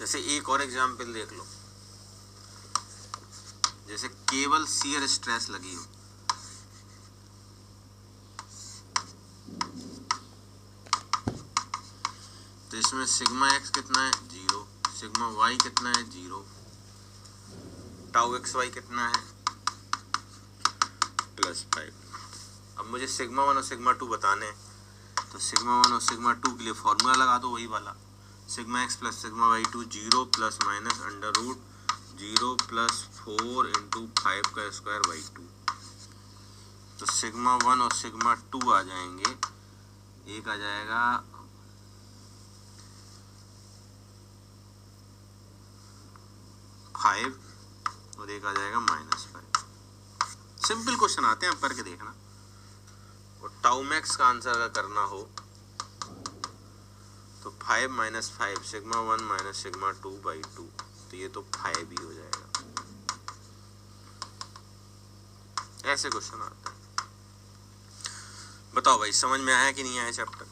जैसे एक और एग्जाम्पल देख लो, जैसे केवल शियर स्ट्रेस लगी हो, तो इसमें सिग्मा एक्स कितना है 0, सिग्मा वाई कितना है 0, टाउ एक्स वाई कितना है +5। अब मुझे सिग्मा 1 और सिग्मा 2 बताने हैं, तो सिग्मा 1 और सिग्मा 2 के लिए फॉर्मूला लगा दो वही वाला, sigma X plus sigma Y 2 0 plus minus under root 0 plus 4 into 5 का स्क्वायर बाई 2। तो सिग्मा 1 और सिग्मा 2 आ जाएंगे, एक आ जाएगा 5 और एक आ जाएगा -5। सिंपल क्वेश्चन आते हैं, आप करके देखना। और टाउ मैक्स का आंसर अगर करना हो तो 5 - 5 सिग्मा 1 माइनस सिग्मा 2 बाई 2, तो ये तो 5 ही हो जाएगा। ऐसे क्वेश्चन आता है। बताओ भाई समझ में आया कि नहीं आया चैप्टर?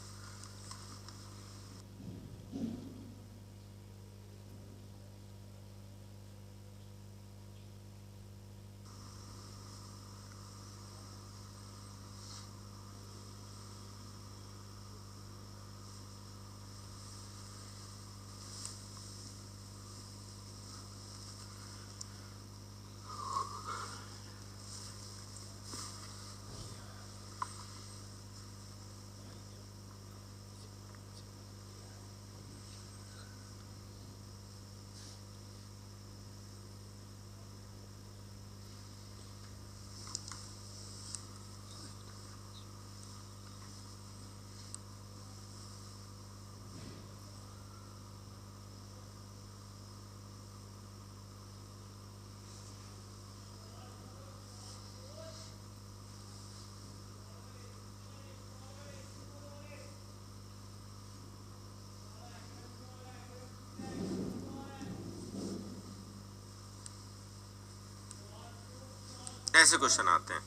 ऐसे क्वेश्चन आते हैं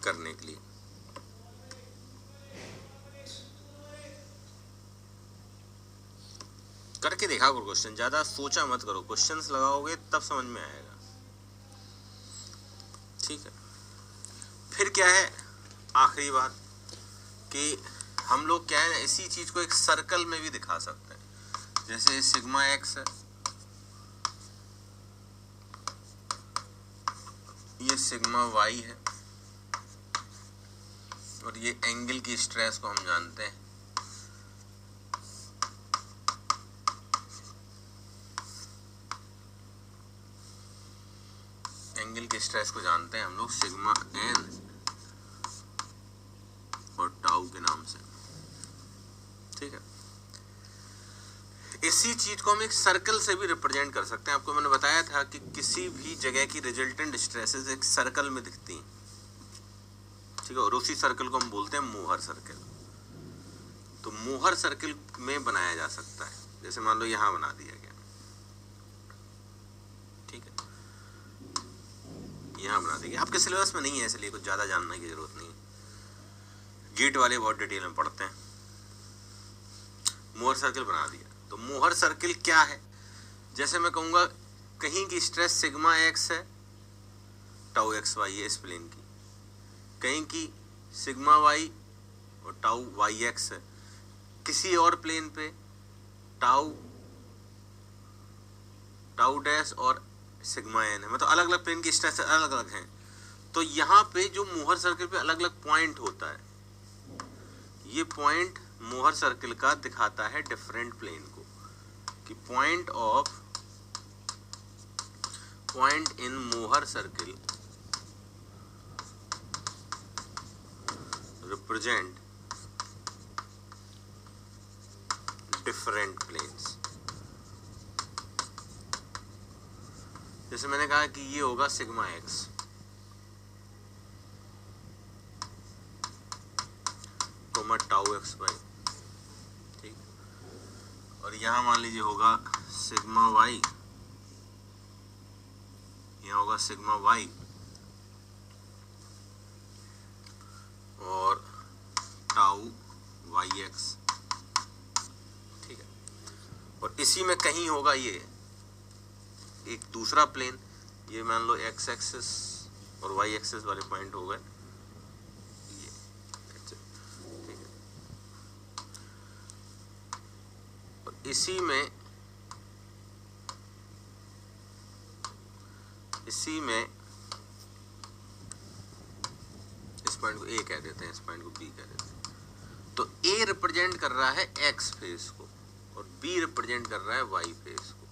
करने के लिए। करके देखा करो क्वेश्चन, ज्यादा सोचा मत करो, क्वेश्चंस लगाओगे तब समझ में आएगा। ठीक है, फिर क्या है आखिरी बात कि हम लोग क्या है ना, इसी चीज को एक सर्कल में भी दिखा सकते हैं। जैसे सिग्मा एक्स है, ये सिग्मा वाई है, और ये एंगल की स्ट्रेस को हम जानते हैं, एंगल के स्ट्रेस को जानते हैं हम लोग सिग्मा एन और टाउ के नाम से। ठीक है, इसी चीज को हम एक सर्कल से भी रिप्रेजेंट कर सकते हैं। आपको मैंने बताया था कि किसी भी जगह की रिजल्टेंट स्ट्रेसेस एक सर्कल में दिखती हैं। ठीक है, और उसी सर्कल को हम बोलते हैं मोहर सर्कल। तो मोहर सर्कल में बनाया जा सकता है, जैसे मान लो यहां बना दिया गया, ठीक है, यहां बना दिया गया। आपके सिलेबस में नहीं है इसलिए कुछ ज्यादा जानने की जरूरत नहीं है, गेट वाले बहुत डिटेल में पढ़ते हैं। मोहर सर्कल बना दिया, तो मोहर सर्कल क्या है? जैसे मैं कहूंगा कहीं की स्ट्रेस सिग्मा एक्स है, टाउ एक्स वाई है इस प्लेन की, कहीं की सिग्मा वाई और टाउ वाई एक्स है, किसी और प्लेन पे टाउ डैश और सिग्मा एन है, मतलब अलग अलग प्लेन की स्ट्रेस अलग अलग हैं। तो यहाँ पे जो मोहर सर्कल पे अलग अलग पॉइंट होता है, ये पॉइंट मोहर सर्कल का दिखाता है डिफरेंट प्लेन को, कि point in Mohr circle represent different planes. जैसे मैंने कहा कि ये होगा sigma X, tau X Y, ठीक, और यहां मान लीजिए होगा सिग्मा वाई, यहां होगा सिग्मा वाई और टाउ वाई एक्स। ठीक है, और इसी में कहीं होगा ये एक दूसरा प्लेन, ये मान लो एक्स एक्सिस और वाई एक्सिस वाले पॉइंट हो गए ये, ठीक है। और इसी में इस पॉइंट को ए कह देते हैं, इस पॉइंट को बी कह देते हैं। तो ए रिप्रेजेंट कर रहा है एक्स फेस को और बी रिप्रेजेंट कर रहा है वाई फेस को,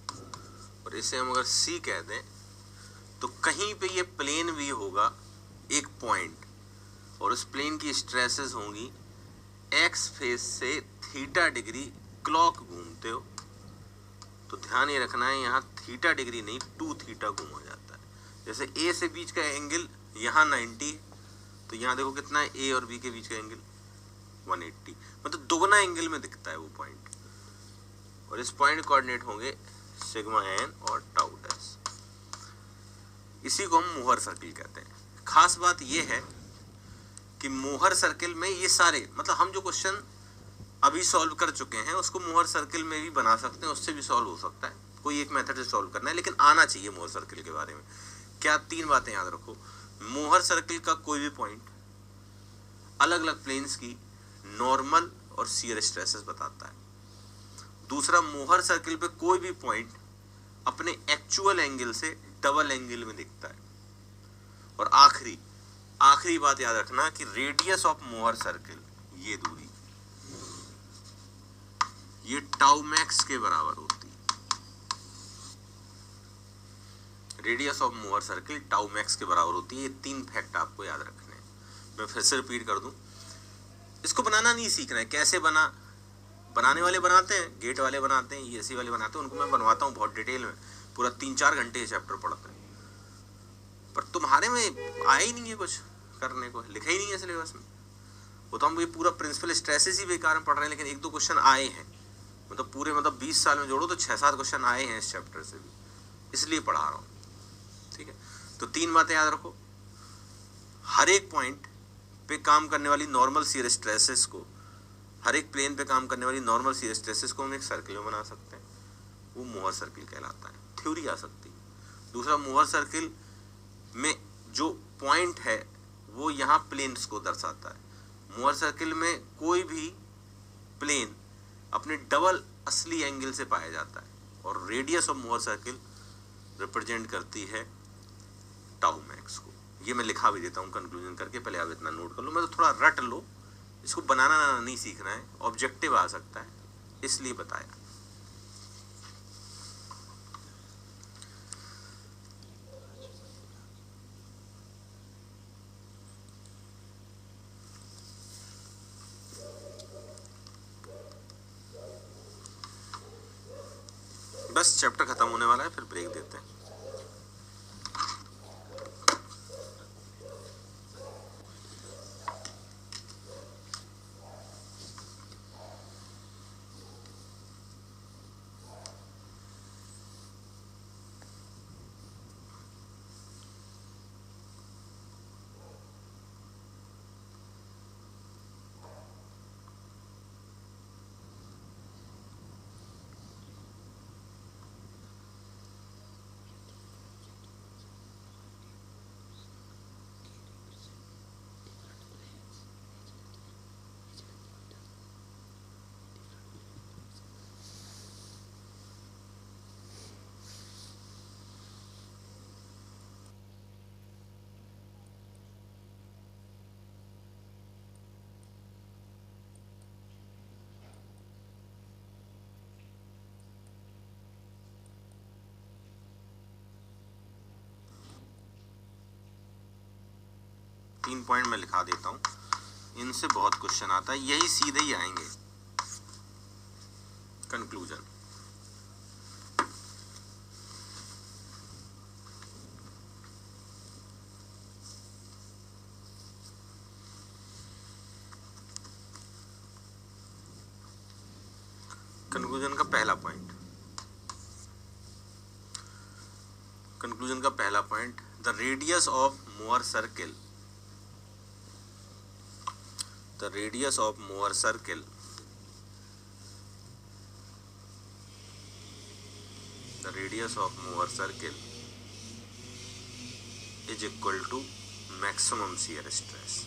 और इसे हम अगर सी कह दें तो कहीं पे ये प्लेन भी होगा एक पॉइंट, और उस प्लेन की स्ट्रेसेस होंगी एक्स फेस से थीटा डिग्री क्लॉक घूमते हो। तो ध्यान ये रखना है यहाँ थीटा डिग्री नहीं 2 थीटा घूमा जाता है। जैसे ए से बीच का एंगल यहाँ 90, तो यहाँ देखो कितना है ए और बी के बीच का एंगल 180, मतलब दोगुना एंगल में दिखता है वो पॉइंट। और इस पॉइंट कोऑर्डिनेट होंगे सिग्मा एन और टाउ डैश। इसी को हम मोहर सर्किल कहते हैं। खास बात ये है कि मोहर सर्किल में ये सारे, मतलब हम जो क्वेश्चन अभी सॉल्व कर चुके हैं उसको मोहर सर्किल में भी बना सकते हैं, उससे भी सॉल्व हो सकता है, कोई एक मेथड से सॉल्व करना है, लेकिन आना चाहिए मोहर सर्किल के बारे में। क्या 3 बातें याद रखो। मोहर सर्किल का कोई भी पॉइंट अलग अलग प्लेन्स की नॉर्मल और शियर स्ट्रेसेस बताता है। दूसरा, मोहर सर्किल पे कोई भी पॉइंट अपने एक्चुअल एंगल से डबल एंगल में दिखता है। और आखिरी बात याद रखना कि रेडियस ऑफ मोहर सर्किल, ये दूरी, ये टाउ मैक्स के बराबर होती है। Radius of Mohr circle tau max के बराबर होती है। ये 3 फैक्ट आपको याद रखने हैं। मैं फिर से रिपीट कर दूं, इसको बनाना नहीं सीखना है। कैसे बनाने वाले बनाते हैं, गेट वाले बनाते हैं, ईएससी वाले बनाते हैं, उनको मैं बनवाता हूँ बहुत डिटेल में, पूरा 3-4 घंटे ये चैप्टर पढ़ते हैं। पर तुम्हारे में आया ही नहीं है कुछ करने को, लिखा ही नहीं है सिलेबस में। वो तो हम ये पूरा प्रिंसिपल स्ट्रेसेस ही बेकार में पढ़ रहे हैं, लेकिन 1-2 क्वेश्चन आए हैं। मतलब पूरे 20 साल में जोड़ो तो 6-7 क्वेश्चन आए हैं इस चैप्टर से भी, इसलिए पढ़ा रहा हूँ। ठीक है, तो 3 बातें याद रखो। हर एक पॉइंट पे काम करने वाली नॉर्मल शियर स्ट्रेसेस को, हर एक प्लेन पे काम करने वाली नॉर्मल शियर स्ट्रेसेस को हम एक सर्किल में बना सकते हैं, वो मोहर सर्किल कहलाता है। थ्योरी आ सकती है। दूसरा, मोहर सर्किल में जो पॉइंट है वो यहाँ प्लेन्स को दर्शाता है। मोहर सर्किल में कोई भी प्लेन अपने डबल असली एंगल से पाया जाता है, और radius of Mohr circle represent करती है टाउ मैक्स को। ये मैं लिखा भी देता हूँ कंक्लूजन करके, पहले आप इतना नोट कर लो। मैं तो थोड़ा रट लो, इसको बनाना नहीं सीखना है, ऑब्जेक्टिव आ सकता है इसलिए बताया। बस चैप्टर खत्म होने वाला है, फिर ब्रेक देते हैं। तीन पॉइंट मैं लिखा देता हूँ, इनसे बहुत क्वेश्चन आता है, यही सीधे ही आएंगे। कंक्लूजन, कंक्लूजन का पहला point, the radius of Mohr circle, the radius of Mohr circle the radius of Mohr circle is equal to maximum shear stress.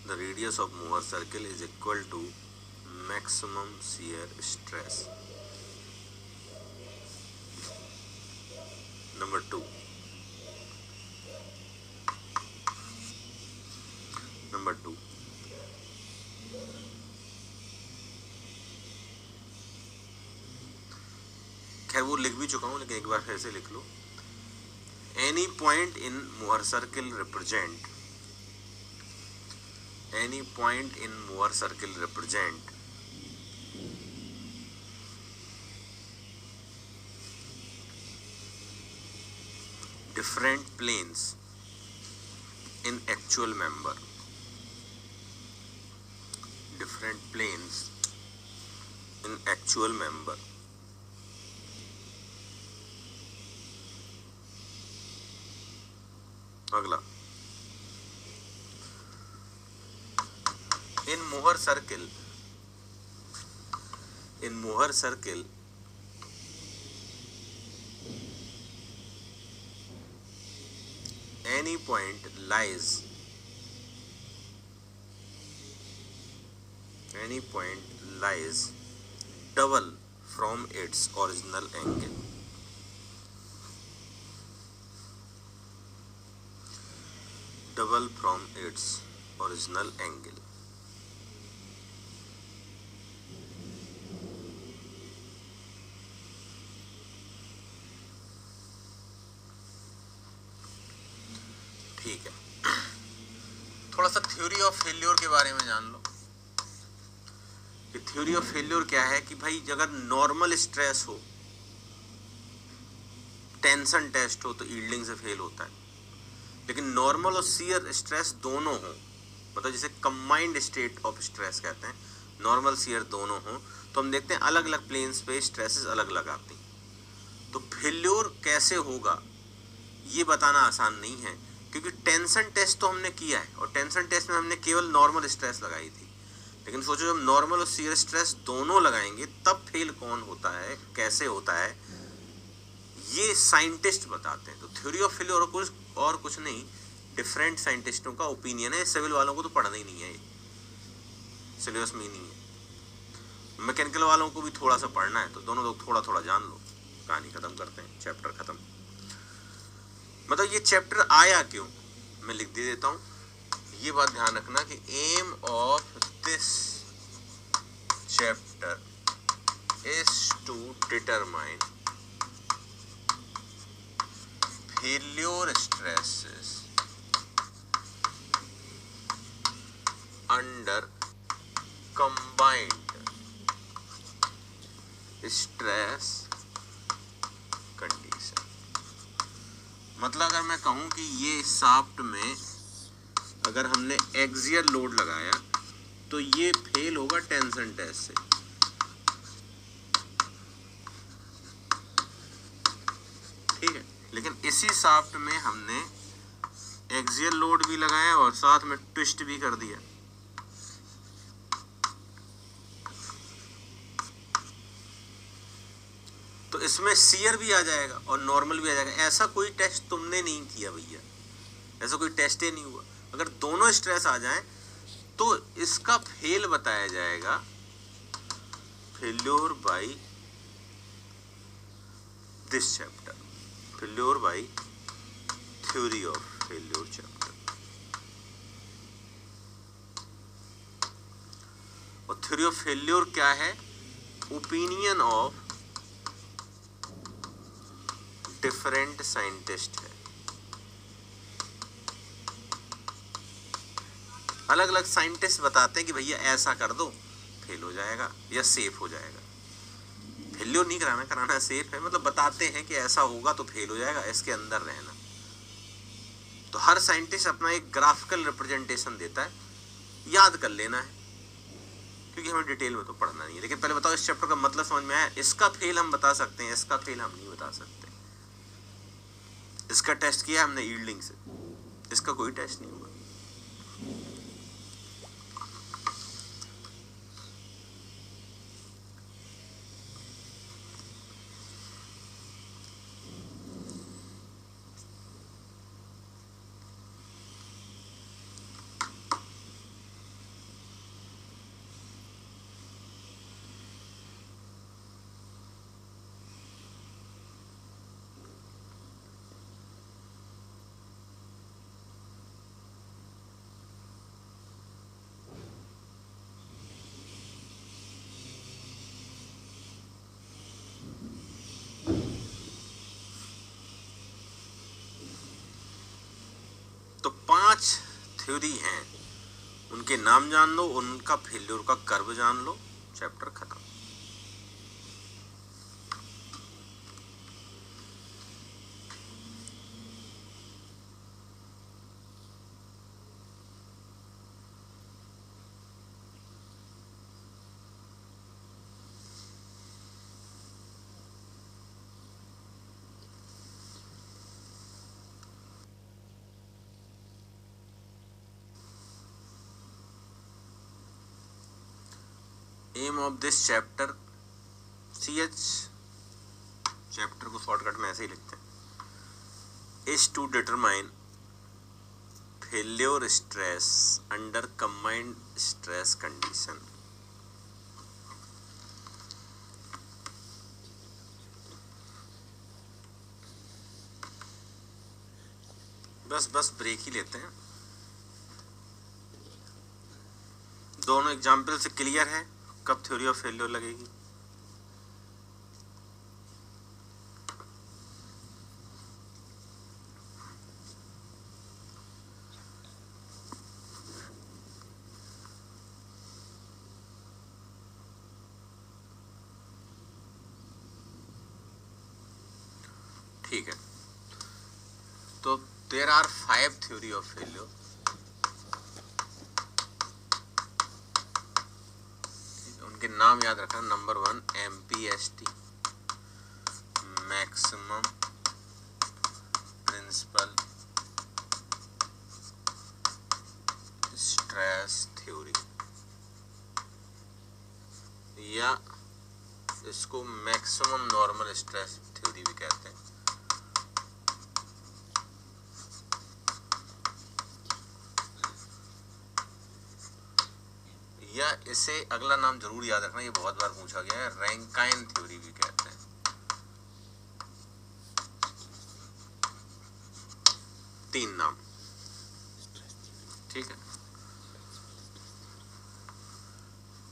The radius of mover circle is equal to maximum shear stress. Number 2. खैर वो लिख भी चुका हूं, लेकिन एक बार फिर से लिख लो। Any point in mover circle represent different planes in actual member. अगला, in mover circle any point lies double from its original angle. ठीक है, थोड़ा सा थ्योरी ऑफ फेल्योर के बारे में जान लो कि थ्योरी ऑफ फेल्योर क्या है। कि भाई अगर नॉर्मल स्ट्रेस हो, टेंशन टेस्ट हो, तो यील्डिंग से फेल होता है। लेकिन नॉर्मल और शियर स्ट्रेस दोनों हो, मतलब जिसे कंबाइंड स्टेट ऑफ स्ट्रेस कहते हैं, नॉर्मल शियर दोनों हो, तो हम देखते हैं अलग अलग प्लेन्स पे स्ट्रेसेस अलग अलग आती हैं। तो फेल्योर कैसे होगा ये बताना आसान नहीं है, क्योंकि टेंशन टेस्ट तो हमने किया है और टेंशन टेस्ट में हमने केवल नॉर्मल स्ट्रेस लगाई थी। लेकिन सोचो जब नॉर्मल और शियर स्ट्रेस दोनों लगाएंगे तब फेल कौन होता है, कैसे होता है, ये साइंटिस्ट बताते हैं। तो थ्योरी ऑफ फेल्योर और कुछ नहीं, डिफरेंट साइंटिस्टों का ओपिनियन है। सिविल वालों को तो पढ़ना ही नहीं है, सिलेबस में ही नहीं है। मैकेनिकल वालों को भी थोड़ा सा पढ़ना है, तो दोनों लोग थोड़ा थोड़ा जान लो, कहानी खत्म करते हैं, चैप्टर खत्म। मतलब ये चैप्टर आया क्यों, मैं लिख दे देता हूं। ये बात ध्यान रखना कि aim of this chapter is to determine failure stresses under combined stress condition. मतलब अगर मैं कहूं कि ये शाफ्ट में अगर हमने एक्सियल लोड लगाया तो ये फेल होगा टेंशन टेस्ट से। ठीक है, लेकिन इसी शाफ्ट में हमने एक्सियल लोड भी लगाया और साथ में ट्विस्ट भी कर दिया, तो इसमें शियर भी आ जाएगा और नॉर्मल भी आ जाएगा। ऐसा कोई टेस्ट तुमने नहीं किया भैया, ऐसा कोई टेस्ट ही नहीं हुआ। अगर दोनों स्ट्रेस आ जाएं तो इसका फेल बताया जाएगा failure by this chapter, failure by theory of failure chapter. और थ्योरी ऑफ फेल्योर क्या है? ओपिनियन ऑफ डिफरेंट साइंटिस्ट है। अलग अलग साइंटिस्ट बताते हैं कि भैया ऐसा कर दो, फेल हो जाएगा या सेफ हो जाएगा। फेल्योर नहीं कराना, कराना सेफ है, मतलब बताते हैं कि ऐसा होगा तो फेल हो जाएगा, इसके अंदर रहना। तो हर साइंटिस्ट अपना एक ग्राफिकल रिप्रेजेंटेशन देता है, याद कर लेना है, क्योंकि हमें डिटेल में तो पढ़ना नहीं है। लेकिन पहले बताओ इस चैप्टर का मतलब समझ में आया? इसका फेल हम बता सकते हैं, इसका फेल हम नहीं बता सकते। इसका टेस्ट किया हमने यील्डिंग से, इसका कोई टेस्ट नहीं हुआ। थ्योरी हैं उनके नाम जान लो, उनका फेल्योर का कर्व जान लो, चैप्टर खत्म। Aim of this chapter, CH chapter को शॉर्टकट में ऐसे ही लिखते हैं, is to determine failure stress under combined stress condition. बस ब्रेक ही लेते हैं। दोनों एग्जाम्पल से क्लियर है कब थ्योरी ऑफ फेल्योर लगेगी। ठीक है, तो there are 5 theory of failure. उनके नाम याद रखना। Number 1 MPST, maximum principal stress theory, या इसको मैक्सिमम नॉर्मल स्ट्रेस थ्योरी भी कहते हैं। या इसे अगला नाम जरूर याद रखना, ये बहुत बार पूछा गया है, रैंकाइन थ्योरी भी कहते हैं। तीन नाम, ठीक है।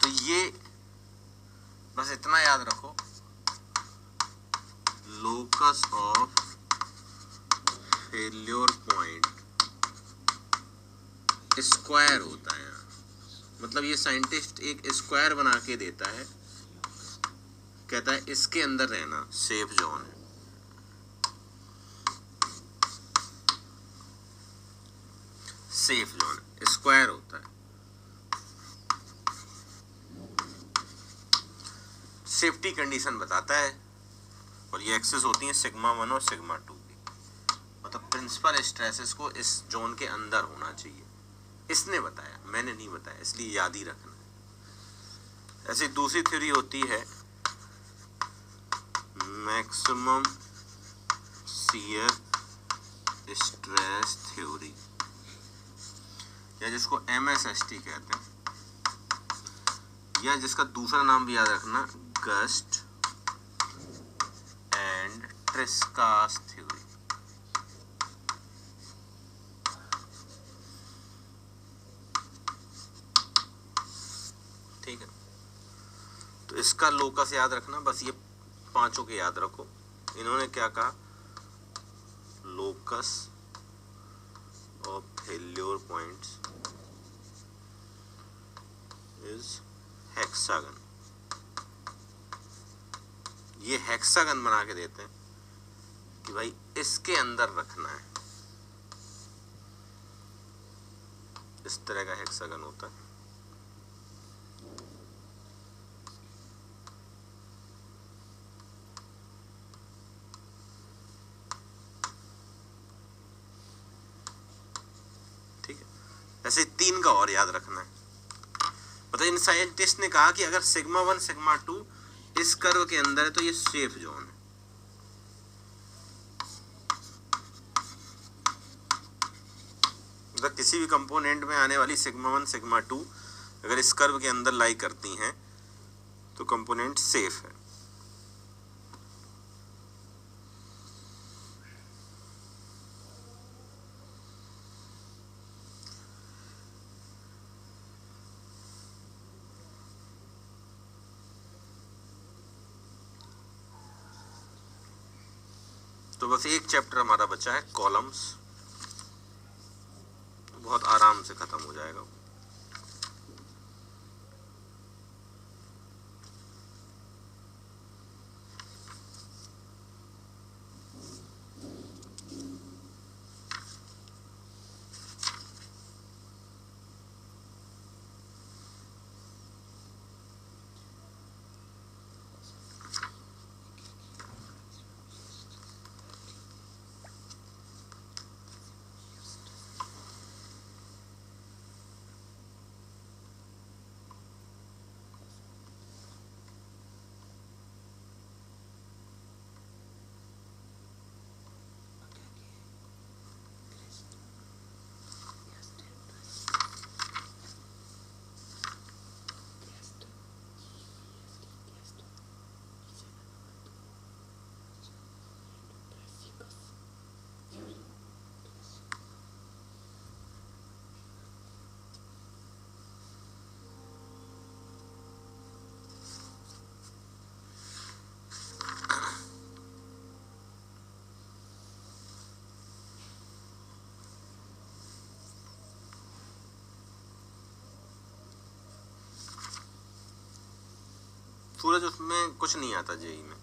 तो ये बस इतना याद रखो, locus of failure point square होता है। मतलब ये साइंटिस्ट एक स्क्वायर बना के देता है, कहता है इसके अंदर रहना सेफ जोन है। सेफ जोन स्क्वायर होता है। सेफ्टी कंडीशन बताता है, और ये एक्सेस होती है सिग्मा 1 और सिग्मा 2 की। मतलब प्रिंसिपल स्ट्रेसेस को इस जोन के अंदर होना चाहिए। इसने बताया, मैंने नहीं बताया, इसलिए याद ही रखना है। ऐसी दूसरी थ्योरी होती है मैक्सिमम शियर स्ट्रेस थ्योरी, या जिसको MSST कहते हैं, या जिसका दूसरा नाम भी याद रखना, गस्ट एंड ट्रिस्कास थ्योरी। ठीक है, तो इसका लोकस याद रखना। बस ये पांचों के याद रखो। इन्होंने क्या कहा, locus of failure points is hexagon. ये हेक्सागन बना के देते हैं कि भाई इसके अंदर रखना है। इस तरह का हेक्सागन होता है। ऐसे 3 का और याद रखना है। मतलब इन साइंटिस्ट ने कहा कि अगर सिग्मा 1 सिग्मा 2 इस कर्व के अंदर है तो ये सेफ जोन है। मतलब किसी भी कंपोनेंट में आने वाली सिग्मा 1 सिग्मा 2 अगर इस कर्व के अंदर लाई करती हैं तो कंपोनेंट सेफ है। तो बस एक चैप्टर हमारा बचा है, कॉलम्स। बहुत आराम से ख़त्म हो जाएगा। सूरज उसमें कुछ नहीं आता जेई में,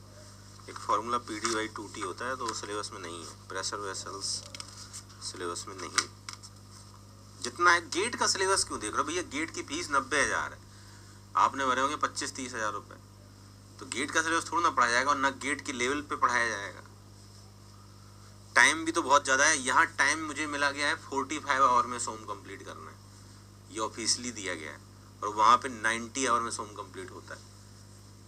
एक फार्मूला PD/2T होता है, तो सिलेबस में नहीं है। प्रेशर वेसल्स सिलेबस में नहीं। जितना है गेट का सिलेबस क्यों देख रहे हो भैया? गेट की फीस 90,000 है, आपने भरे होंगे 25-30 हज़ार रुपये, तो गेट का सिलेबस थोड़ा ना पढ़ाया जाएगा, और ना गेट के लेवल पे पढ़ाया जाएगा। टाइम भी तो बहुत ज़्यादा है। यहाँ टाइम मुझे मिला गया है 45 आवर में सोम कंप्लीट करना है, ये ऑफिशियली दिया गया है, और वहाँ पे 90 आवर में सोम कंप्लीट होता है।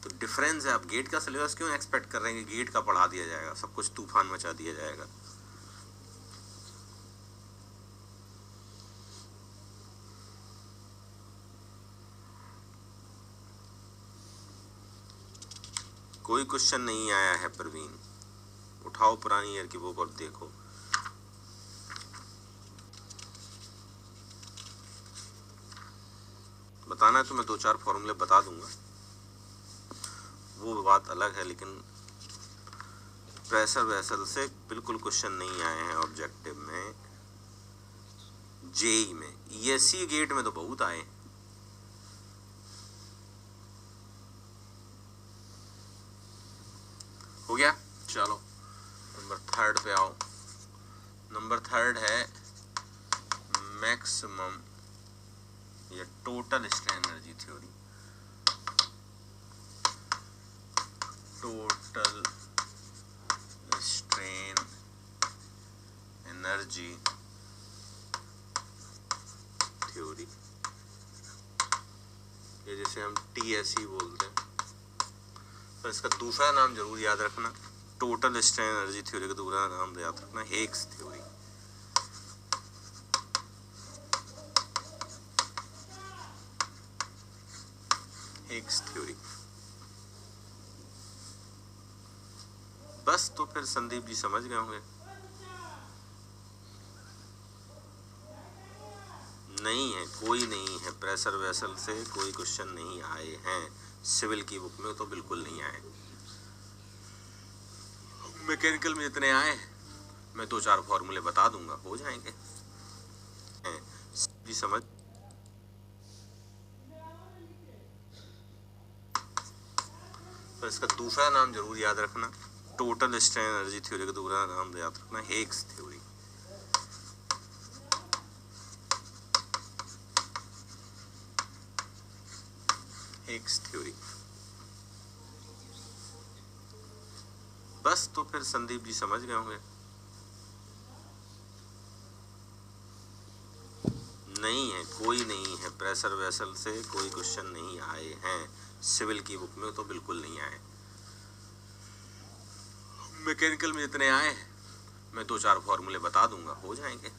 तो डिफरेंस है। आप गेट का सिलेबस क्यों एक्सपेक्ट कर रहे हैं कि गेट का पढ़ा दिया जाएगा, सब कुछ तूफान मचा दिया जाएगा? कोई क्वेश्चन नहीं आया है प्रवीण, उठाओ पुरानी ईयर की बुक और देखो। बताना है तो मैं 2-4 फॉर्मूले बता दूंगा, वो बात अलग है, लेकिन प्रेशर वेसल से बिल्कुल क्वेश्चन नहीं आए हैं ऑब्जेक्टिव में। जेई में, ESC गेट में तो बहुत आए। हो गया, चलो नंबर 3 पे आओ। नंबर 3 है मैक्सिमम या total strain energy theory. Total strain energy theory, ये जैसे हम TSE बोलते हैं, पर इसका दूसरा नाम जरूर याद रखना। टोटल स्ट्रेन एनर्जी थ्योरी का दूसरा नाम याद रखना, हेग्स थ्योरी। हेग्स थ्योरी। बस तो फिर संदीप जी समझ गए होंगे। नहीं है, कोई नहीं है। प्रेशर वेसल से कोई क्वेश्चन नहीं आए हैं, सिविल की बुक में तो बिल्कुल नहीं आए। मैकेनिकल में जितने आए मैं 2-4 फॉर्मूले बता दूंगा, हो जाएंगे। जी समझ। पर इसका दूसरा नाम जरूर याद रखना। टोटल स्ट्रेन एनर्जी थ्योरी का दूसरा नाम याद रखना, हेग्स थ्योरी। हेग्स थ्योरी। बस तो फिर संदीप जी समझ गए होंगे। नहीं है, कोई नहीं है। प्रेशर वेसल से कोई क्वेश्चन नहीं आए हैं, सिविल की बुक में तो बिल्कुल नहीं आए। मैकेनिकल में जितने आए मैं 2-4 फॉर्मूले बता दूंगा, हो जाएंगे।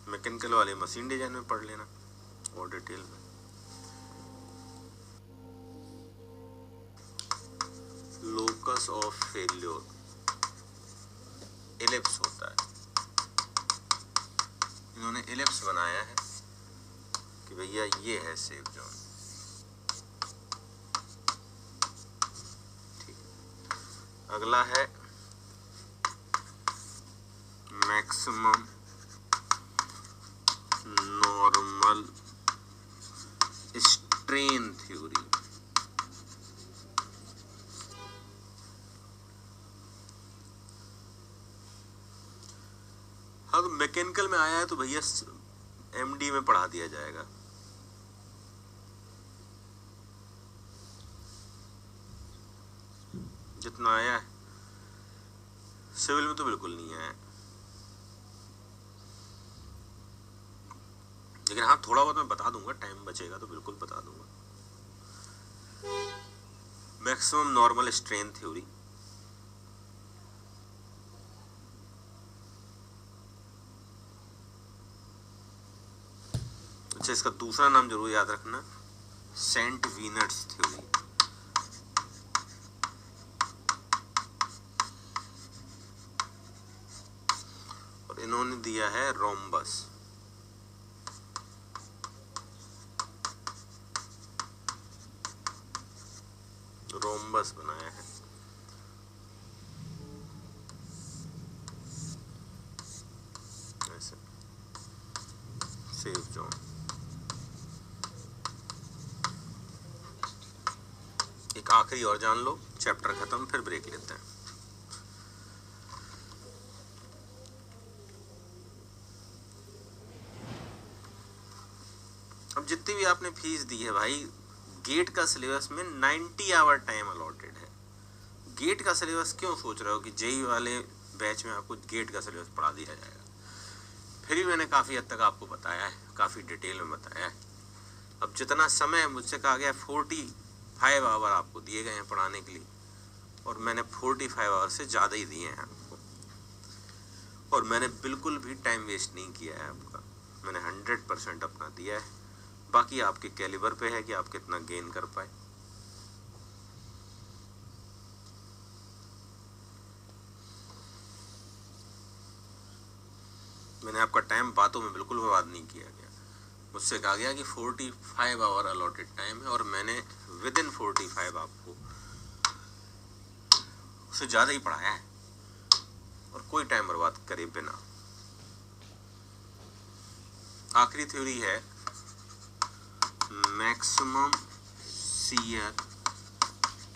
मैकेनिकल वाले मशीन डिजाइन में पढ़ लेना और डिटेल में। लोकस ऑफ फेल्योर एलिप्स होता है। इन्होंने एलिप्स बनाया है कि भैया ये है सेफ जोन। ठीक, अगला है मैक्सिमम नॉर्मल स्ट्रेन थ्योरी। हाँ, तो मैकेनिकल में आया है तो भैया एमडी में पढ़ा दिया जाएगा। जितना आया है सिविल में तो बिल्कुल नहीं आया है, लेकिन हाँ थोड़ा बहुत मैं बता दूंगा, टाइम बचेगा तो बिल्कुल बता दूंगा। मैक्सिमम नॉर्मल स्ट्रेन थ्योरी, अच्छा इसका दूसरा नाम जरूर याद रखना, सेंट वीनर्स थ्योरी। और इन्होंने दिया है रोम्बस। रोम्बस बनाया है। ऐसे सेफ जोन। एक आखिरी और जान लो, चैप्टर खत्म, फिर ब्रेक लेते हैं। अब जितनी भी आपने फीस दी है भाई, गेट का सिलेबस में 90 आवर टाइम अलॉटेड है। गेट का सिलेबस क्यों सोच रहे हो कि जेई वाले बैच में आपको गेट का सिलेबस पढ़ा दिया जाएगा? फिर भी मैंने काफ़ी हद तक आपको बताया है, काफ़ी डिटेल में बताया है। अब जितना समय मुझसे कहा गया 45 आवर आपको दिए गए हैं पढ़ाने के लिए, और मैंने 45 आवर से ज़्यादा ही दिए हैं आपको, और मैंने बिल्कुल भी टाइम वेस्ट नहीं किया है आपका। मैंने 100% अपना दिया है। बाकी आपके कैलिबर पे है कि आप कितना गेन कर पाए। मैंने आपका टाइम बातों में बिल्कुल बर्बाद नहीं किया गया। मुझसे कहा गया कि 45 आवर अलॉटेड टाइम है, और मैंने विद इन 45 आपको उससे ज़्यादा ही पढ़ाया है, और कोई टाइम बर्बाद करे बिना। आखिरी थ्योरी है maximum shear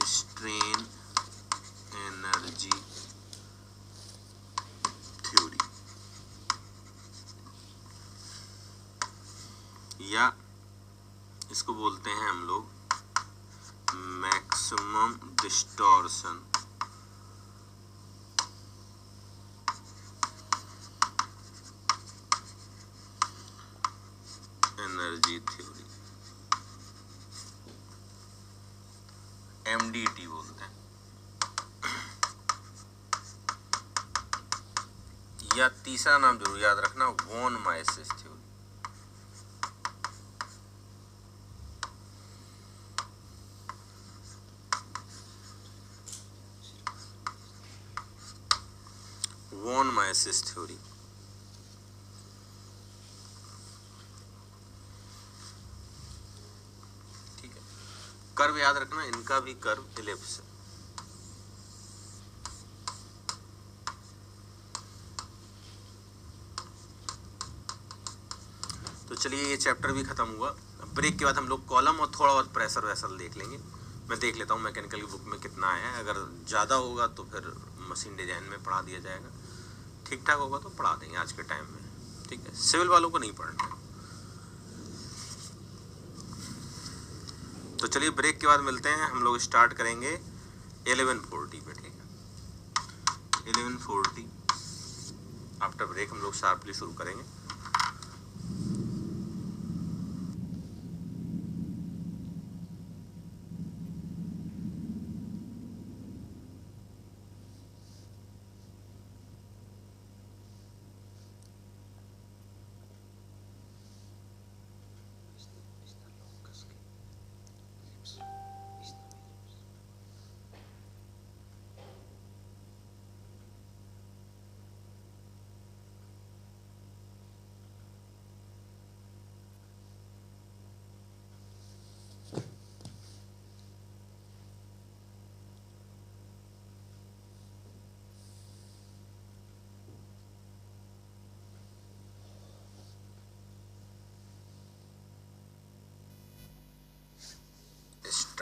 strain energy theory, या इसको बोलते हैं हम लोग maximum distortion energy theory, MDT बोलते हैं। या तीसरा नाम जरूर याद रखना, von Mises theory. Von Mises theory. ठीक है, कर्व याद रखना, इनका भी कर्व इलिप्स है। तो चलिए ये चैप्टर भी खत्म हुआ। ब्रेक के बाद हम लोग कॉलम और थोड़ा बहुत प्रेशर वैसर देख लेंगे। मैं देख लेता हूँ मैकेनिकल की बुक में कितना आया है, अगर ज़्यादा होगा तो फिर मशीन डिजाइन में पढ़ा दिया जाएगा, ठीक ठाक होगा तो पढ़ा देंगे आज के टाइम में। ठीक है, सिविल वालों को नहीं पढ़ना है। तो चलिए ब्रेक के बाद मिलते हैं। हम लोग स्टार्ट करेंगे 1140 पे। ठीक है, 1140 आफ्टर ब्रेक हम लोग शार्पली शुरू करेंगे।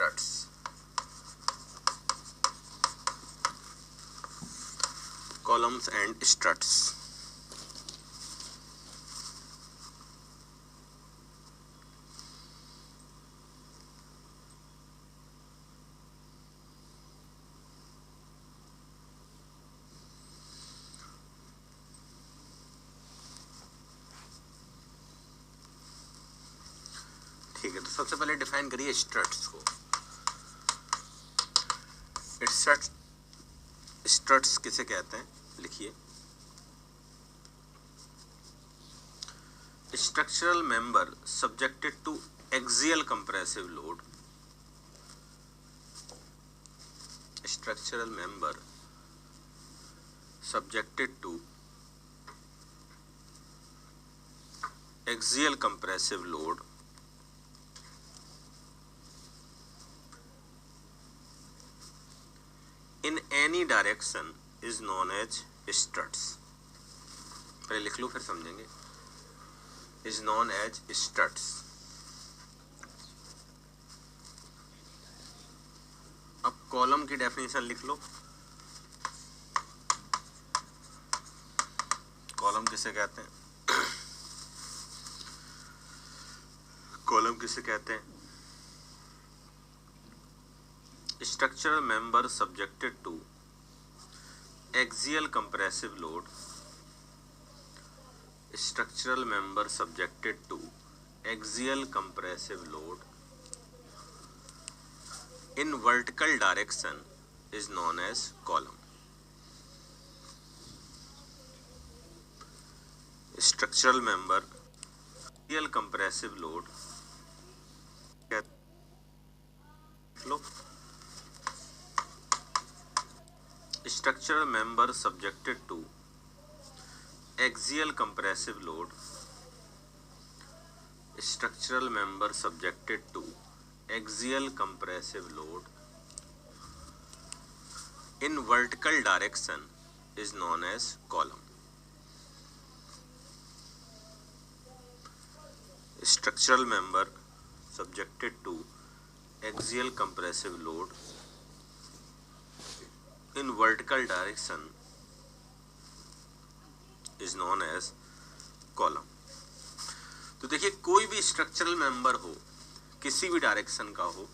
struts. Columns and struts. ठीक है, तो सबसे पहले डिफाइन करिए स्ट्रट्स को। स्ट्रट्स किसे कहते हैं, लिखिए। Structural member subjected to axial compressive load. Structural member subjected to axial compressive load in any direction is known as struts. पहले लिख लो फिर समझेंगे। is known as struts. अब कॉलम की डेफिनेशन लिख लो। कॉलम किसे कहते हैं? कॉलम किसे कहते हैं? Structural member subjected to axial compressive load. Structural member subjected to axial compressive load in vertical direction is known as column. Structural member axial compressive load structural member subjected to axial compressive load. Structural member subjected to axial compressive load in vertical direction is known as column. Structural member subjected to axial compressive load in vertical direction is known as column. तो देखिए, कोई भी structural member हो, किसी भी direction का हो,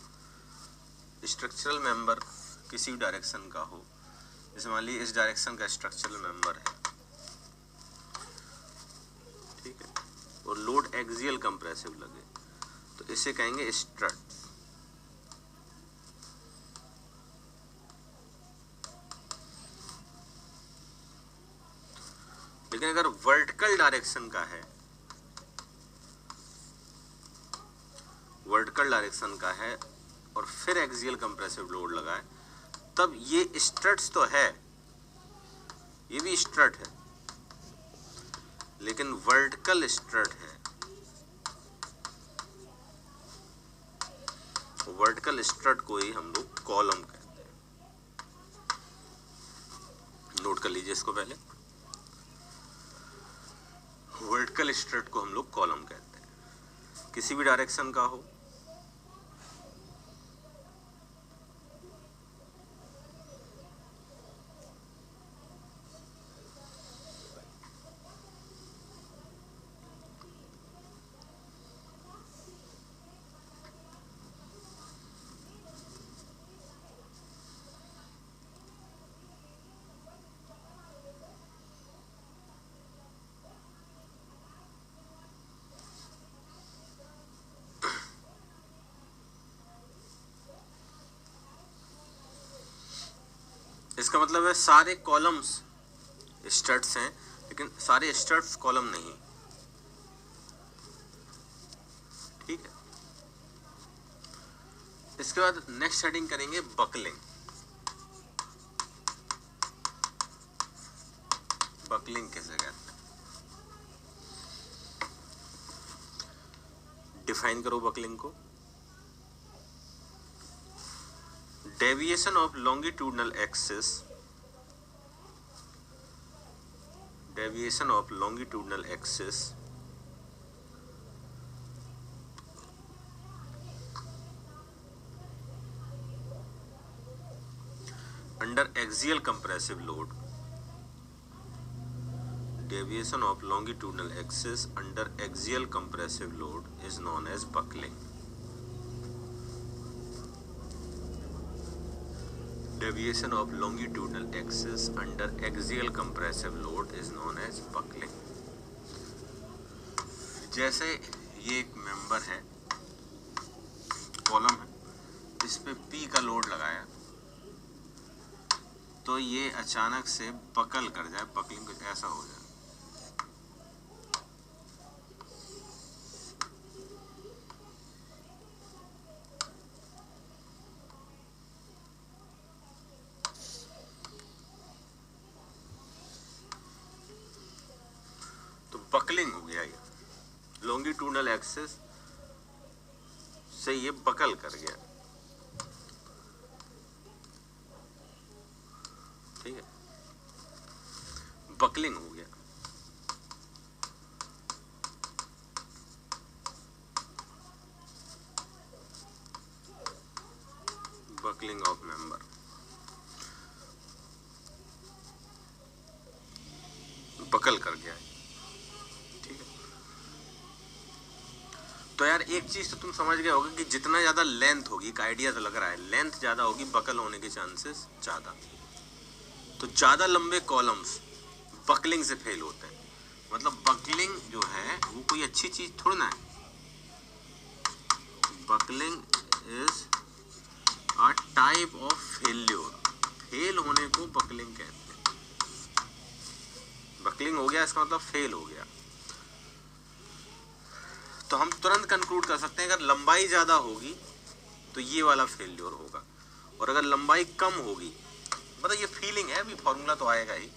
structural member किसी भी डायरेक्शन का हो, जैसे मान लीजिए इस डायरेक्शन का स्ट्रक्चरल मेंबर है, ठीक है, और लोड एक्सियल कंप्रेसिव लगे, तो इसे कहेंगे स्ट्रट। लेकिन अगर वर्टिकल डायरेक्शन का है, वर्टिकल डायरेक्शन का है और फिर एक्सियल कंप्रेसिव लोड लगा है, तब ये स्ट्रट्स तो है, ये भी स्ट्रट है, लेकिन वर्टिकल स्ट्रट है। वर्टिकल स्ट्रट को ही हम लोग कॉलम कहते हैं। नोट कर लीजिए इसको पहले। वर्टिकल स्ट्रट को हम लोग कॉलम कहते हैं, किसी भी डायरेक्शन का हो। इसका मतलब है सारे कॉलम्स स्टड्स हैं, लेकिन सारे स्टड्स कॉलम नहीं, ठीक है। इसके बाद नेक्स्ट हेडिंग करेंगे बकलिंग। बकलिंग कैसे कहते हैं, डिफाइन करो बकलिंग को। Deviation of longitudinal axis, deviation of longitudinal axis under axial compressive load, deviation of longitudinal axis under axial compressive load is known as buckling. Deviation of longitudinal axis under axial compressive load is known as buckling. जैसे ये एक member है, column है, इस पे P का load लगाया तो ये अचानक से बकल कर जाए, बकलिंग कुछ ऐसा हो जाए। बकलिंग हो गया, ये लॉन्गिट्यूडनल एक्सिस से ये बकल कर गया, ठीक है, बकलिंग हो गया। बकलिंग ऑफ मेंबर, बकल कर गया है, ठीक है। तो यार एक चीज तो तुम समझ गए होगे कि जितना ज्यादा लेंथ होगी, एक आइडिया तो लग रहा है, लेंथ ज्यादा होगी बकल होने के चांसेस ज्यादा। तो ज्यादा लंबे कॉलम्स बकलिंग से फेल होते हैं। मतलब बकलिंग जो है वो कोई अच्छी चीज थोड़ी ना है। Buckling is a type of failure, fail होने को बकलिंग कहते हैं। बकलिंग हो गया इसका मतलब फेल हो गया। तो हम तुरंत कंक्लूड कर सकते हैं अगर लंबाई ज्यादा होगी तो ये वाला फेल्योर होगा, और अगर लंबाई कम होगी, मतलब ये फीलिंग है, अभी फॉर्मूला तो आएगा ही,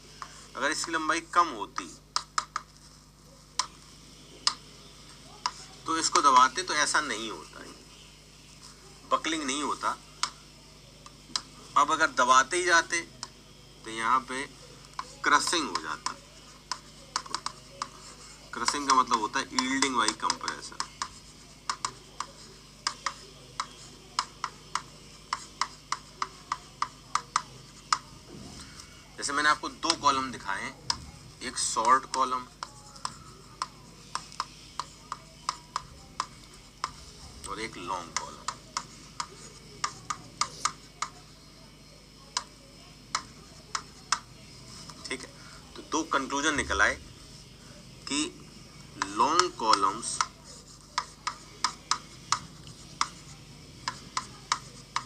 अगर इसकी लंबाई कम होती तो इसको दबाते तो ऐसा नहीं होता है, बकलिंग नहीं होता। अब अगर दबाते ही जाते तो यहाँ पे क्रसिंग हो जाता। क्रसिंग का मतलब होता है यील्डिंग बाय कंप्रेशन। जैसे मैंने आपको दो कॉलम दिखाए, एक शॉर्ट कॉलम और एक लॉन्ग कॉलम, ठीक है। तो दो कंक्लूजन निकल आए कि long columns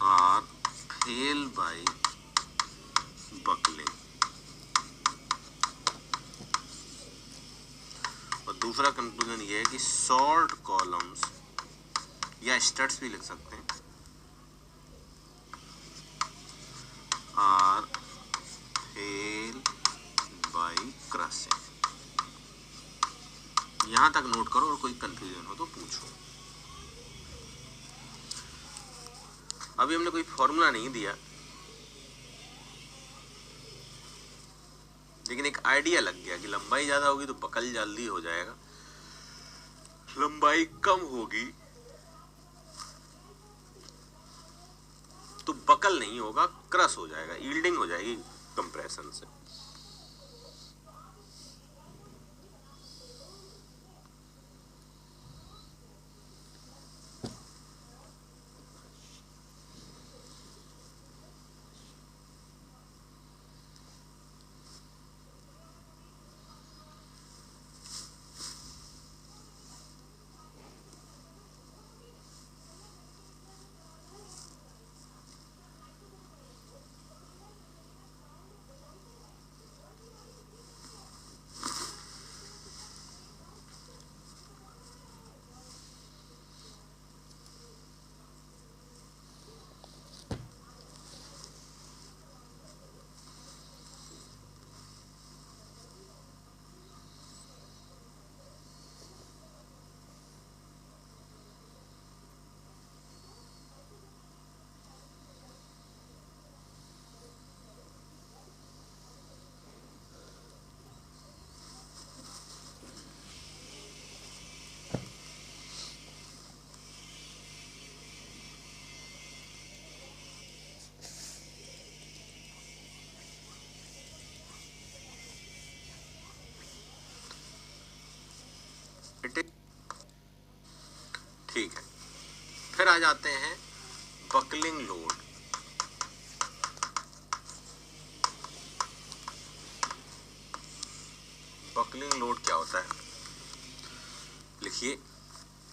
are fail by buckling, और दूसरा कंक्लूजन ये है कि शॉर्ट कॉलम्स या स्टड्स भी लिख सकते हैं, आर फेल बाय क्रशिंग। यहां तक नोट करो, और कोई कंफ्यूजन हो तो पूछो। अभी हमने कोई फॉर्मूला नहीं दिया, लेकिन एक आइडिया लग गया कि लंबाई ज्यादा होगी तो बकल जल्दी हो जाएगा, लंबाई कम होगी तो बकल नहीं होगा, क्रश हो जाएगा, यील्डिंग हो जाएगी कंप्रेशन से। इट इज ठीक है। फिर आ जाते हैं बकलिंग लोड। बकलिंग लोड क्या होता है, लिखिए,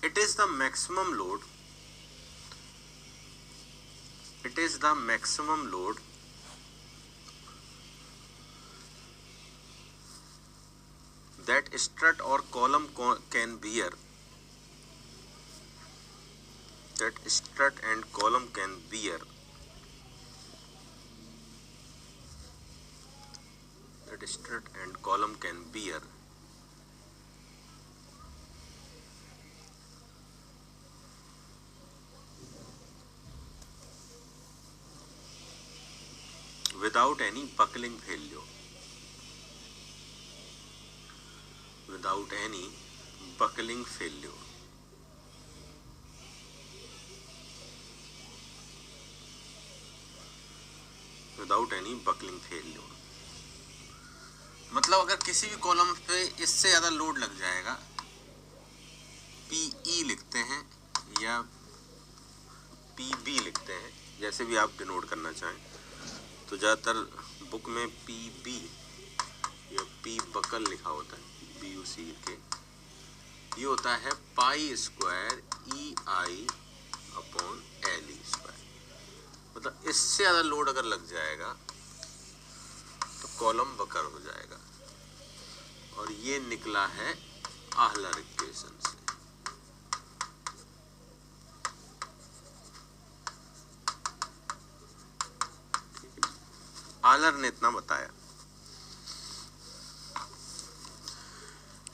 it is the maximum load, it is the maximum load that strut or column can bear, that strut and column can bear, that strut and column can bear without any buckling failure, without any buckling failure, without any buckling failure। मतलब अगर किसी भी column पे इससे ज़्यादा load लग जाएगा, PE लिखते हैं या PB लिखते हैं, जैसे भी आप डिनोट करना चाहें, तो ज़्यादातर बुक में PB या P बकल लिखा होता है, BUC के। ये होता है pi square EI upon LE square. मतलब इससे ज़्यादा लोड अगर लग जाएगा तो कॉलम बकर हो जाएगा, और ये निकला है आहलर इक्वेशन से। आहलर ने इतना बताया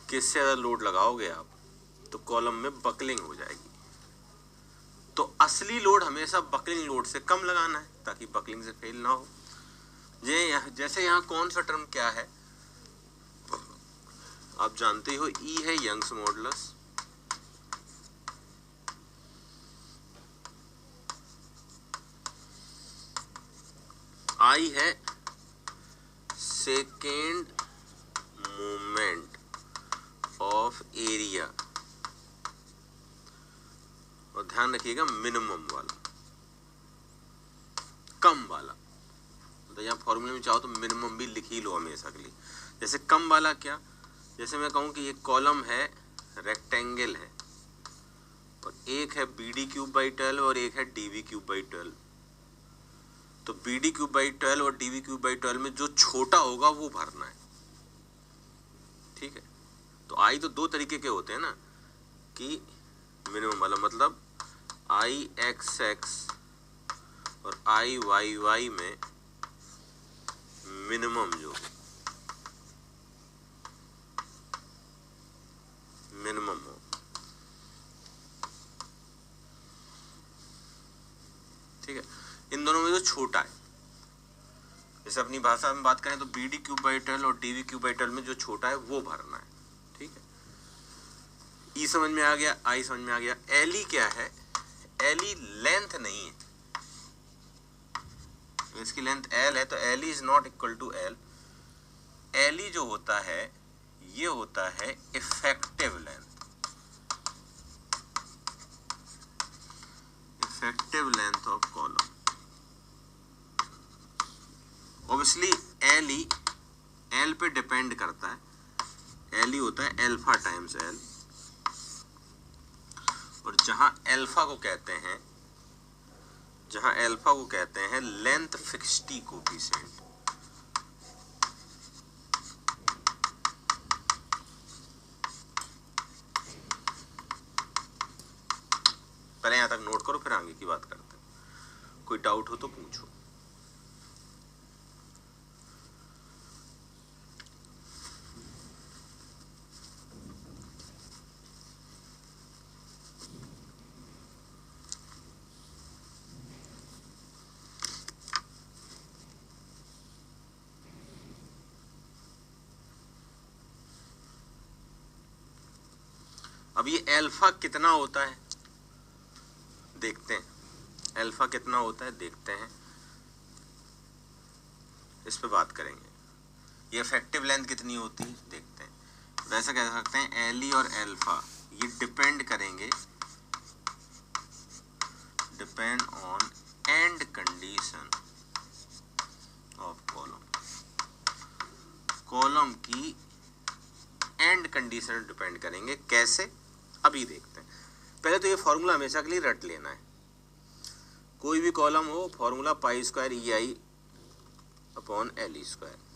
कि इससे ज़्यादा लोड लगाओगे आप तो कॉलम में बकलिंग हो जाएगी। तो असली लोड हमेशा बकलिंग लोड से कम लगाना है ताकि बकलिंग से फेल ना हो। जैसे यहाँ कौन सा टर्म क्या है आप जानते हो, E है यंग्स मॉडुलस, I है सेकेंड मोमेंट ऑफ एरिया, और ध्यान रखिएगा मिनिमम वाला, कम वाला। तो यहाँ फॉर्मूले में चाहो तो मिनिमम भी लिख ही लो हमेशा के लिए। जैसे कम वाला क्या, जैसे मैं कहूँ कि ये कॉलम है, रेक्टेंगल है, और एक है BD³/12 और एक है DV³/12। तो BD³/12 और DV³/12 में जो छोटा होगा वो भरना है, ठीक है। तो आई तो दो तरीके के होते हैं ना, कि मिनिमम वाला मतलब IXX और IYY में मिनिमम जो मिनिमम हो, ठीक है। इन दोनों में जो छोटा है, जैसे अपनी भाषा में बात करें तो BD³/12 और DV³/12 में जो छोटा है वो भरना है, ठीक है। E समझ में आ गया, I समझ में आ गया। LE क्या है, LE लेंथ नहीं है, इसकी लेंथ L है, तो LE is not equal to L। LE जो होता है ये होता है effective length, effective length of column. Obviously LE L पे डिपेंड करता है, LE होता है अल्फा टाइम्स L, और जहां अल्फा को कहते हैं, जहां अल्फा को कहते हैं लेंथ फिक्सिटी कोफिशिएंट। पहले यहां तक नोट करो, फिर आगे की बात करते हैं। कोई डाउट हो तो पूछो। अब ये अल्फा कितना होता है देखते हैं, अल्फा कितना होता है देखते हैं, इस पे बात करेंगे। ये इफेक्टिव लेंथ कितनी होती है देखते हैं। वैसा कह सकते हैं एल ई और एल्फा ये डिपेंड करेंगे, depend on and condition of column, column की एंड कंडीशन डिपेंड करेंगे। कैसे, अभी देखते हैं। पहले तो ये फॉर्मूला हमेशा के लिए रट लेना है। कोई भी कॉलम हो, फॉर्मूला पाई स्क्वायर ई आई अपॉन एल ई स्क्वायर।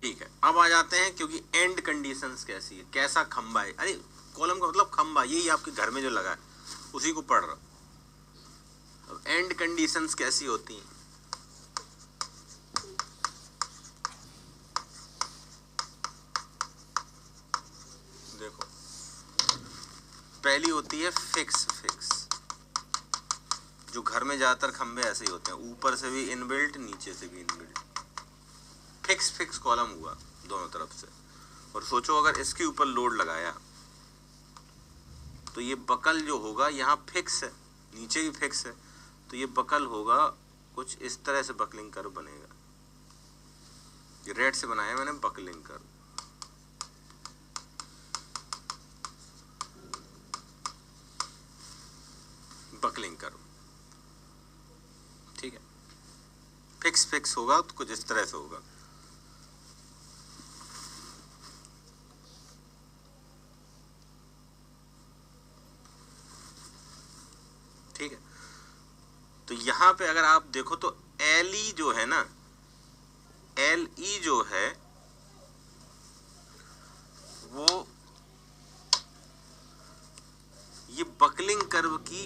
ठीक है, अब आ जाते हैं, क्योंकि एंड कंडीशंस कैसी है, कैसा खंबा है। अरे कॉलम का मतलब खंबा, यही आपके घर में जो लगा है उसी को पढ़ रहा हूं। अब एंड कंडीशंस कैसी होती हैं, देखो पहली होती है फिक्स। फिक्स जो घर में ज्यादातर खंबे ऐसे ही होते हैं, ऊपर से भी इनबिल्ट, नीचे से भी इनबिल्ट। फिक्स फिक्स कॉलम हुआ दोनों तरफ से। और सोचो अगर इसके ऊपर लोड लगाया तो ये बकल जो होगा यहाँ फिक्स है, नीचे भी फिक्स है, तो ये बकल होगा कुछ इस तरह से, बकलिंग कर्व बनेगा। ये रेड से बनाया मैंने बकलिंग कर्व। बकलिंग कर्व, ठीक है। फिक्स फिक्स होगा तो कुछ इस तरह से होगा। ठीक है, तो यहां पे अगर आप देखो तो एल ई जो है ना, एल ई जो है वो ये बकलिंग कर्व की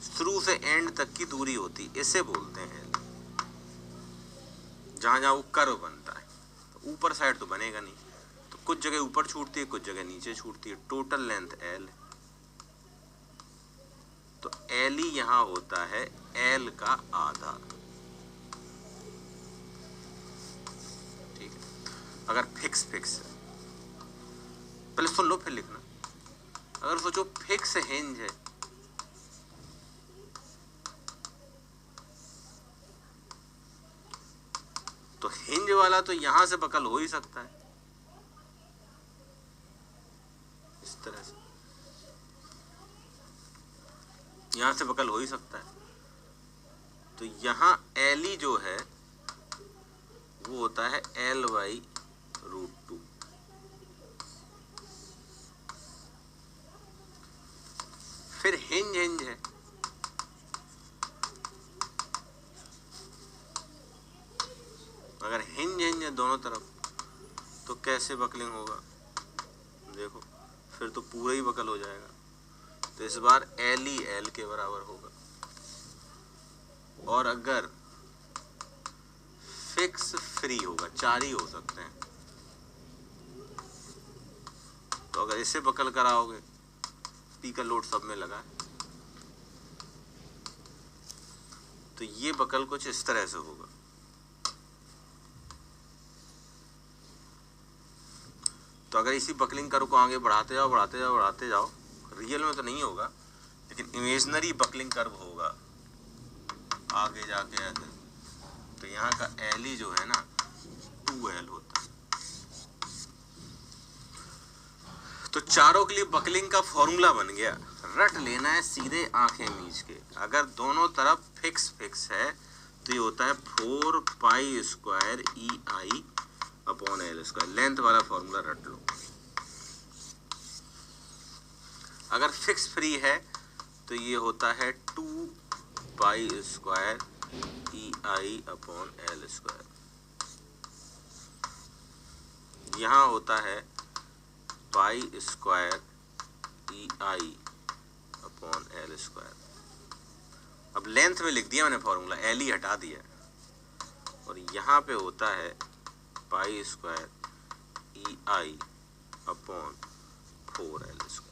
शुरू से एंड तक की दूरी होती, इसे बोलते हैं एल। जहां जहां वो कर्व बनता है, तो ऊपर साइड तो बनेगा नहीं, तो कुछ जगह ऊपर छूटती है, कुछ जगह नीचे छूटती है। टोटल लेंथ एल, तो एल ही यहां होता है एल का आधा। ठीक है, अगर फिक्स फिक्स है, पहले सुन लो फिर लिखना। अगर सोचो फिक्स हिंज है, तो हिंज वाला तो यहां से बकल हो ही सकता है, इस तरह से यहां से बकल हो ही सकता है। तो यहां एल ई जो है वो होता है एल बाई √2। फिर हिंज हिंज है, अगर हिंज हिंज है दोनों तरफ तो कैसे बकलिंग होगा, देखो फिर तो पूरा ही बकल हो जाएगा। तो इस बार एल ही एल के बराबर होगा। और अगर फिक्स फ्री होगा, चार ही हो सकते हैं, तो अगर इसे बकल कराओगे, पी का लोड सब में लगा है, तो ये बकल कुछ इस तरह से होगा। तो अगर इसी बकलिंग कर्व को आगे बढ़ाते जाओ बढ़ाते जाओ बढ़ाते जाओ, रियल में तो नहीं होगा लेकिन इमेजिनरी बकलिंग कर्व होगा आगे जाके आगे, तो यहाँ का एल ही जो है ना 2L होता है। तो चारों के लिए बकलिंग का फॉर्मूला बन गया, रट लेना है सीधे आंखें मीच के। अगर दोनों तरफ फिक्स है तो ये होता है 4 pi square EI upon L square. Length वाला फॉर्मूला रट लो। अगर फिक्स फ्री है तो ये होता है 2 pi square EI upon L square. यहाँ होता है pi square EI upon L square. अब लेंथ में लिख दिया मैंने फॉर्मूला, L ही हटा दिया, और यहाँ पे होता है pi square EI upon 4L square.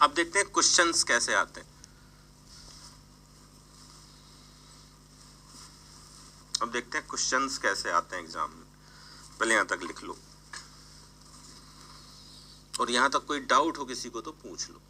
अब देखते हैं क्वेश्चंस कैसे आते हैं। अब देखते हैं क्वेश्चंस कैसे आते हैं एग्जाम में। पहले यहां तक लिख लो, और यहां तक कोई डाउट हो किसी को तो पूछ लो।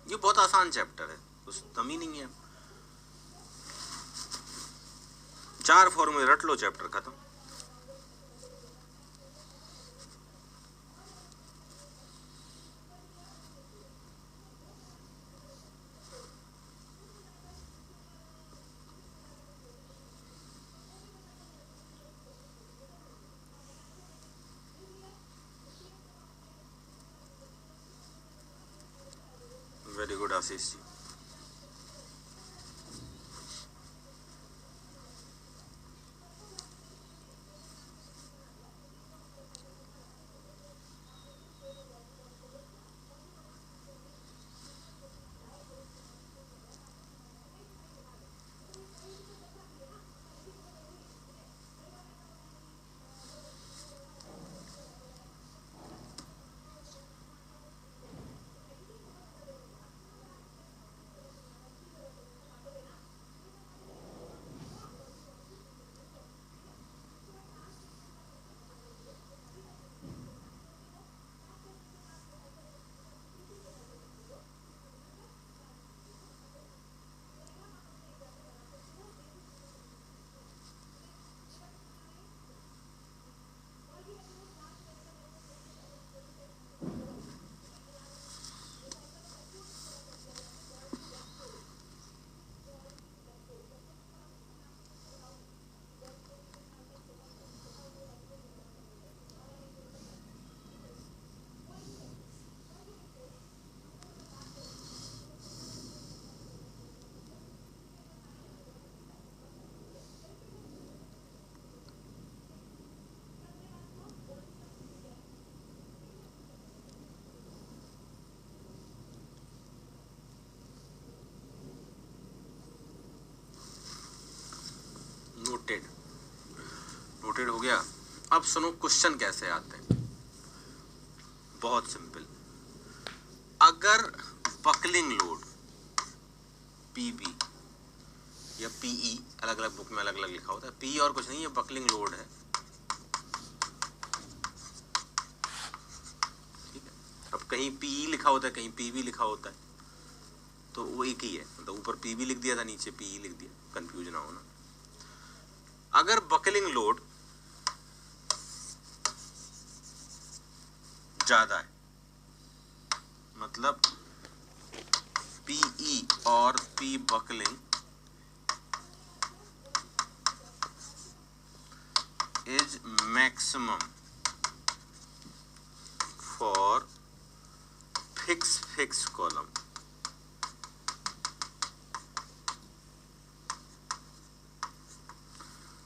ये बहुत आसान चैप्टर है, कुछ कमी नहीं है। 4 फॉर्मूले रट लो, चैप्टर खत्म। Very good Ashish ji. Noted हो गया। अब सुनो क्वेश्चन कैसे आते हैं, बहुत सिंपल। अगर बकलिंग लोड PB या PE, अलग अलग बुक में अलग अलग लिखा होता है, PE और कुछ नहीं, ये बकलिंग लोड है, ठीक है। अब कहीं PE लिखा होता है, कहीं PB लिखा होता है। तो वो एक ही है, मतलब ऊपर पी भी लिख दिया था, नीचे पी लिख दिया, कंफ्यूज ना होना। अगर बकलिंग लोड ज्यादा है, मतलब पीई और P buckling is maximum for fix column,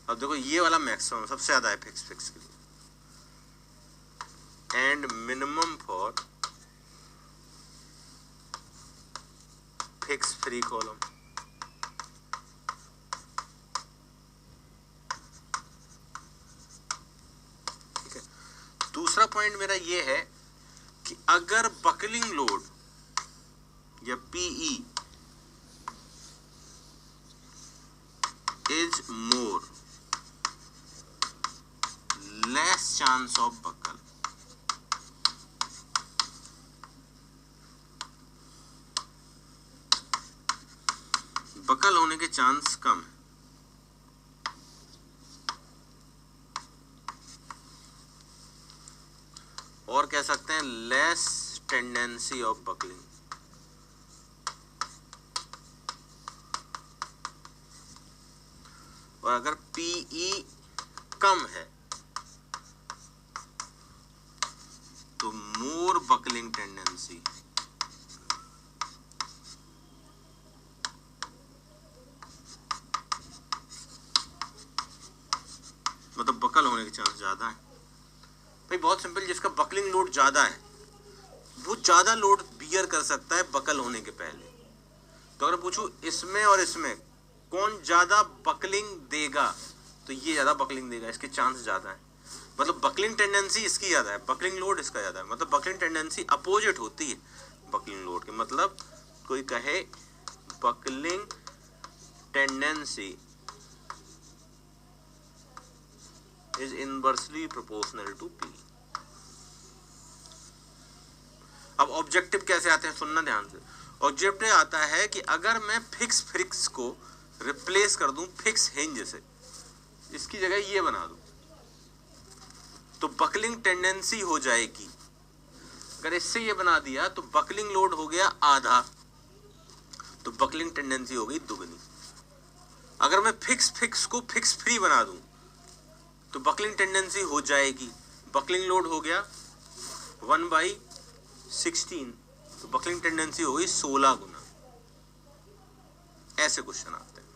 अब देखो ये वाला मैक्सिमम सबसे ज्यादा है फिक्स के लिए, end minimum for fix free column. ठीक है, दूसरा पॉइंट मेरा ये है कि अगर बकलिंग लोड या PE is more, less chance of buckle, buckle होने के चांस कम है, और कह सकते हैं लेस टेंडेंसी ऑफ बकलिंग। और अगर पीई कम है तो मोर बकलिंग टेंडेंसी, मतलब बकल होने के चांस ज्यादा है। भाई बहुत सिंपल, जिसका बकलिंग लोड ज्यादा है वो ज्यादा लोड बियर कर सकता है बकल होने के पहले। तो अगर पूछूं इसमें और इसमें कौन ज्यादा बकलिंग देगा, तो ये ज्यादा बकलिंग देगा, इसके चांस ज्यादा है, मतलब बकलिंग टेंडेंसी इसकी ज्यादा है, बकलिंग लोड इसका ज्यादा है, मतलब बकलिंग टेंडेंसी अपोजिट होती है बकलिंग लोड के। मतलब कोई कहे buckling tendency is inversely proportional to P. अब ऑब्जेक्टिव कैसे आते हैं, सुनना ध्यान से। ऑब्जेक्टिव आता है कि अगर मैं फिक्स को रिप्लेस कर दूं फिक्स हिंज से, इसकी जगह ये बना दूं, तो बकलिंग टेंडेंसी हो जाएगी। अगर इससे ये बना दिया तो बकलिंग लोड हो गया आधा, तो बकलिंग टेंडेंसी हो गई दुगनी। अगर मैं फिक्स को फिक्स फ्री बना दूं तो बकलिंग टेंडेंसी हो जाएगी, बकलिंग लोड हो गया 1/16, तो बकलिंग टेंडेंसी हो गई 16 गुना। ऐसे क्वेश्चन आते हैं,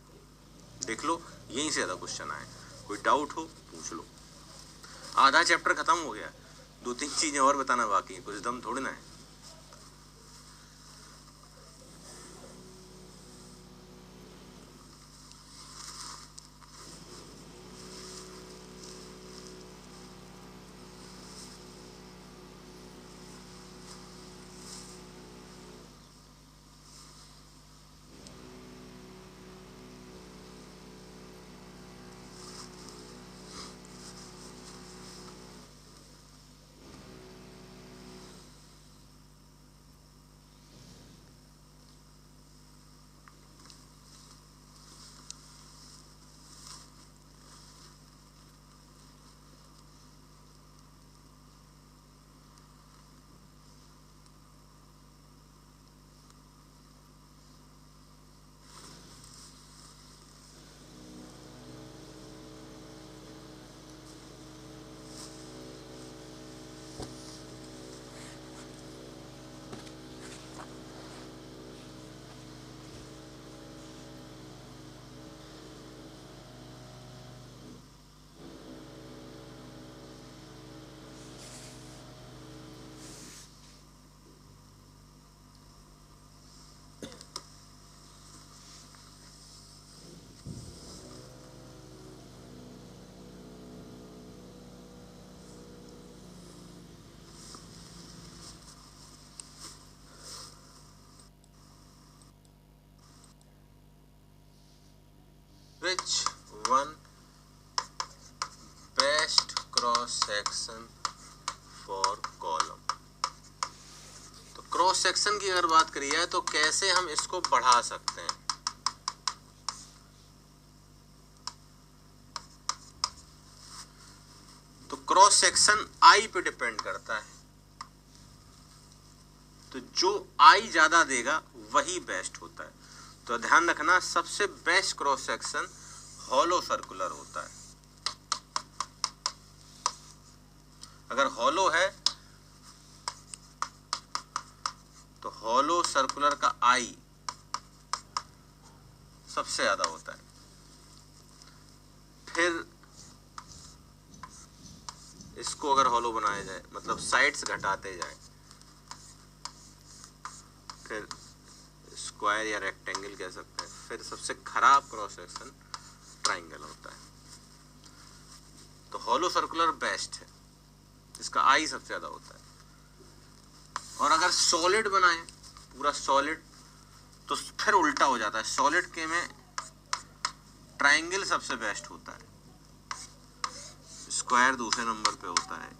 देख लो यहीं से ज्यादा क्वेश्चन आए। कोई डाउट हो पूछ लो। आधा चैप्टर खत्म हो गया, 2-3 चीजें और बताना बाकी है, कुछ दम थोड़ी ना है। Which one best cross section for column? तो क्रॉस क्रॉस सेक्शन की अगर बात करी जाए तो कैसे हम इसको बढ़ा सकते हैं, तो क्रॉस सेक्शन आई पे डिपेंड करता है, तो जो आई ज्यादा देगा वही बेस्ट होता है। तो ध्यान रखना सबसे best cross section hollow circular होता है। अगर हॉलो है तो हॉलो सर्कुलर का आई सबसे ज्यादा होता है। फिर इसको अगर हॉलो बनाया जाए मतलब साइड्स घटाते जाए, फिर स्क्वायर या रेक्टेंगल कह सकते हैं, फिर सबसे खराब क्रॉस सेक्शन ट्राइंगल होता है। तो हॉलो सर्कुलर बेस्ट है, इसका आई सबसे ज्यादा होता है। और अगर सॉलिड बनाए पूरा सॉलिड तो फिर उल्टा हो जाता है, सॉलिड के में ट्राइंगल सबसे बेस्ट होता है, स्क्वायर दूसरे नंबर पे होता है।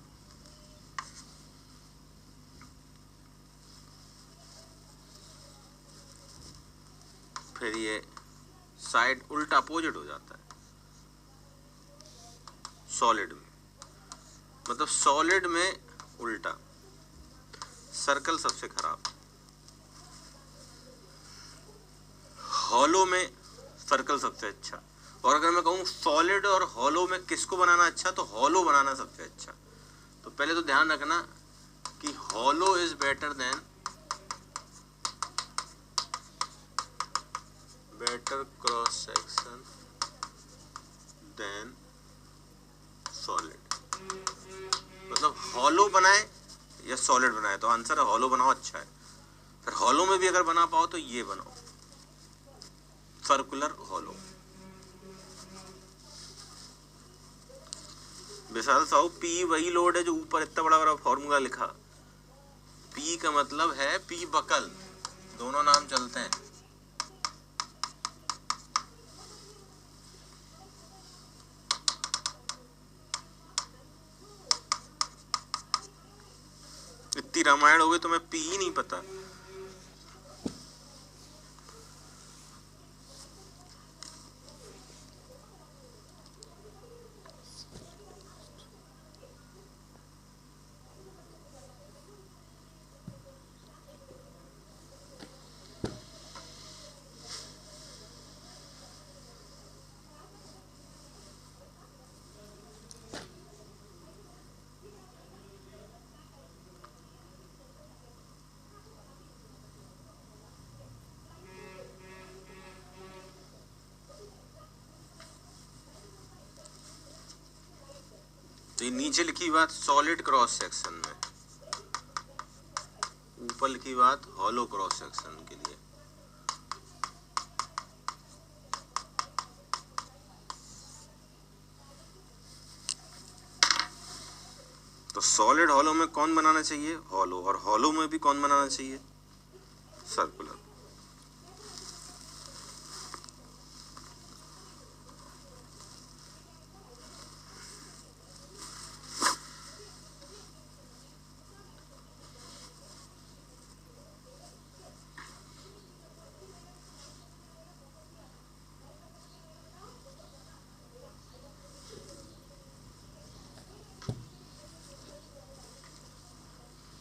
फिर ये साइड उल्टा अपोजिट हो जाता है सॉलिड में, मतलब सॉलिड में उल्टा, सर्कल सबसे खराब, हॉलो में सर्कल सबसे अच्छा। और अगर मैं कहूँ सॉलिड और हॉलो में किसको बनाना अच्छा, तो हॉलो बनाना सबसे अच्छा। तो पहले तो ध्यान रखना कि hollow is better than better cross section than solid. मतलब हॉलो बनाए या सॉलिड बनाए, तो आंसर है हॉलो बनाओ अच्छा है। फिर हॉलो में भी अगर बना पाओ तो ये बनाओ सर्कुलर हॉलो। विशाल साहू पी वही लोड है जो ऊपर इतना बड़ा बड़ा फॉर्मूला लिखा, पी का मतलब है पी बकल, दोनों नाम चलते हैं। इतनी रामायण हो गई तो मैं पी ही नहीं पता। तो नीचे लिखी बात सॉलिड क्रॉस सेक्शन में, ऊपर लिखी बात हॉलो क्रॉस सेक्शन के लिए। तो सॉलिड हॉलो में कौन बनाना चाहिए, हॉलो, और हॉलो में भी कौन बनाना चाहिए, circular.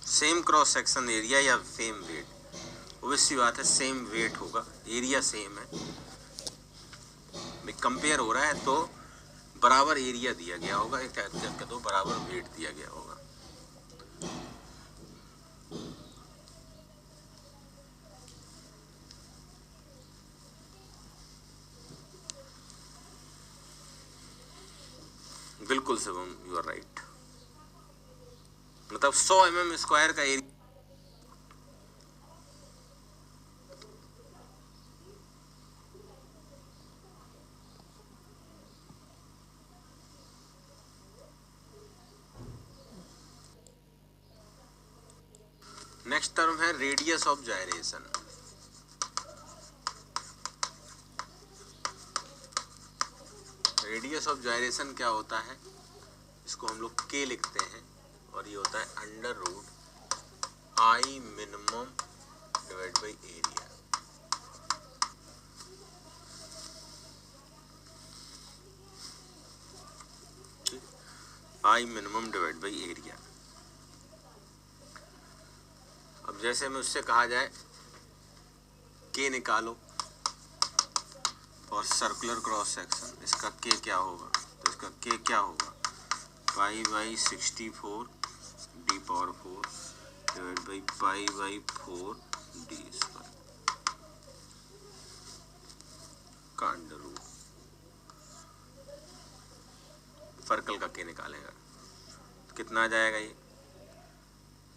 Same cross section area या सेम वेट, ऑब्वियसली बात है सेम वेट होगा, एरिया सेम है, कंपेयर हो रहा है तो बराबर एरिया दिया गया होगा, एक जगह तो बराबर वेट दिया गया होगा। बिल्कुल शुभम, यू आर राइट। मतलब 100 mm स्क्वायर का एरिया, नेक्स्ट टर्म है radius of gyration. Radius of gyration क्या होता है, इसको हम लोग के लिखते हैं, और ये होता है under root I minimum divide by area. I minimum divide by area. अब जैसे में उससे कहा जाए के निकालो और सर्कुलर क्रॉस सेक्शन, इसका के क्या होगा, तो इसका के क्या होगा, pi by 64 D power 4 divide by pi by 4 D square का अंडर रूट। सर्कल का के निकालेगा तो कितना आ जाएगा, ये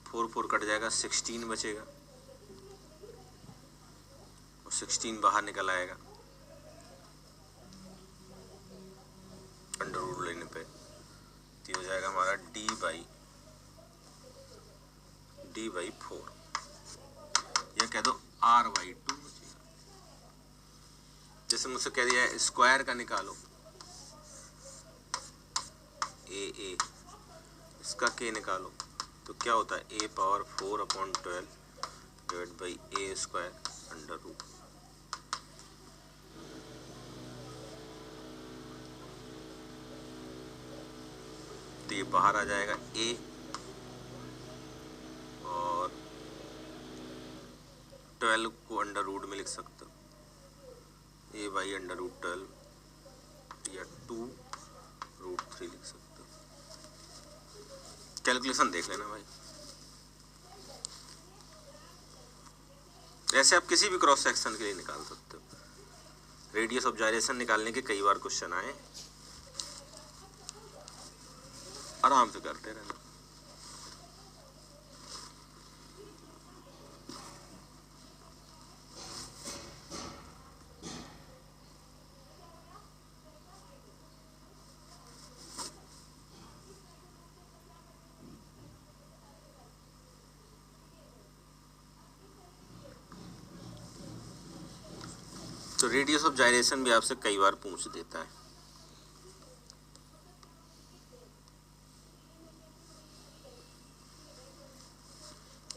4 4 कट जाएगा, 16 बचेगा और 16 बाहर निकल आएगा अंडर रूट लेने पे, तो हो जाएगा हमारा डी बाई 4, या कह दो आर बाई 2 बचेगा। जैसे मुझसे कह दिया है स्क्वायर का निकालो, ए इसका के निकालो, तो क्या होता है a power 4/12 divide by a square under root. तो ये बाहर आ जाएगा ए, और 12 को अंडर रूट में लिख सकते हो, ए बाई अंडर रूट 12 या 2√3 लिख सकते हो। कैलकुलेशन देख लेना भाई। ऐसे आप किसी भी क्रॉस सेक्शन के लिए निकाल सकते हो। रेडियस ऑफ जाइरेशन निकालने के कई बार क्वेश्चन आए, आराम से करते रहना। तो रेडियस ऑफ जाइरेशन भी आपसे कई बार पूछ देता है।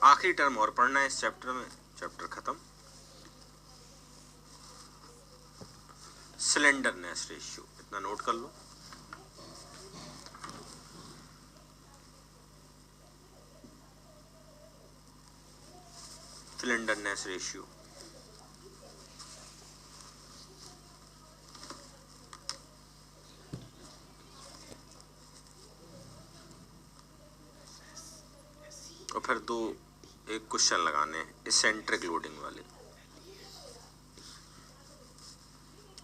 आखिरी टर्म और पढ़ना है इस चैप्टर में, चैप्टर खत्म। स्लेंडरनेस रेशियो, इतना नोट कर लो। स्लेंडरनेस रेशियो और फिर एक क्वेश्चन लगाने हैं एसेंट्रिक लोडिंग वाले।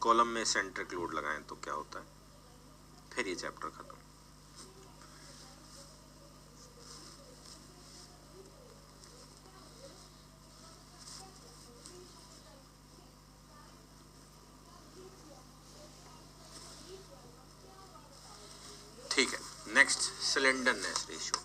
कॉलम में एसेंट्रिक लोड लगाएं तो क्या होता है, फिर ये चैप्टर खत्म। ठीक है, next slenderness ratio.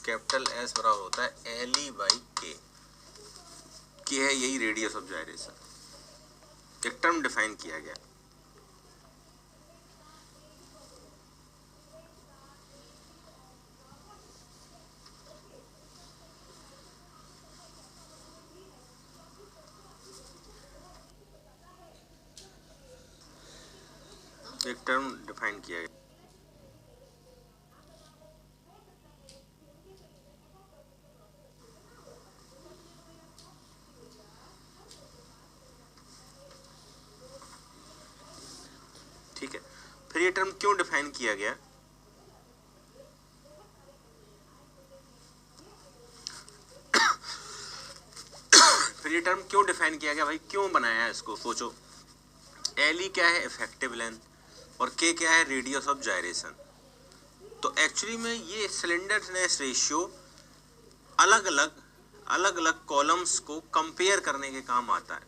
Capital S बराबर होता है एल ई बाई के है यही रेडियस ऑफ जाइरेशन। एक टर्म डिफाइन किया गया, एक टर्म डिफाइन किया गया। ठीक है, फिर ये टर्म क्यों डिफाइन किया गया, फिर ये टर्म क्यों डिफाइन किया गया भाई, क्यों बनाया है इसको, सोचो। एल ई क्या है, इफेक्टिव लेंथ, और के क्या है, रेडियस ऑफ जाइरेशन। तो एक्चुअली में ये स्लेंडरनेस रेशियो अलग अलग कॉलम्स को कंपेयर करने के काम आता है,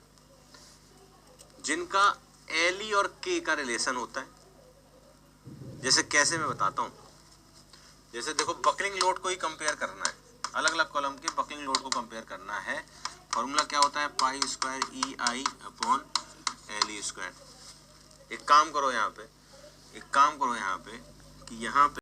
जिनका एल ई और के का रिलेशन होता है। जैसे कैसे मैं बताता हूँ, जैसे देखो बकलिंग लोड को ही कंपेयर करना है, अलग अलग कॉलम के बकलिंग लोड को कंपेयर करना है। फॉर्मूला क्या होता है, पाई स्क्वायर ई आई अपॉन एल ई स्क्वायर। एक काम करो यहाँ पे कि यहाँ पे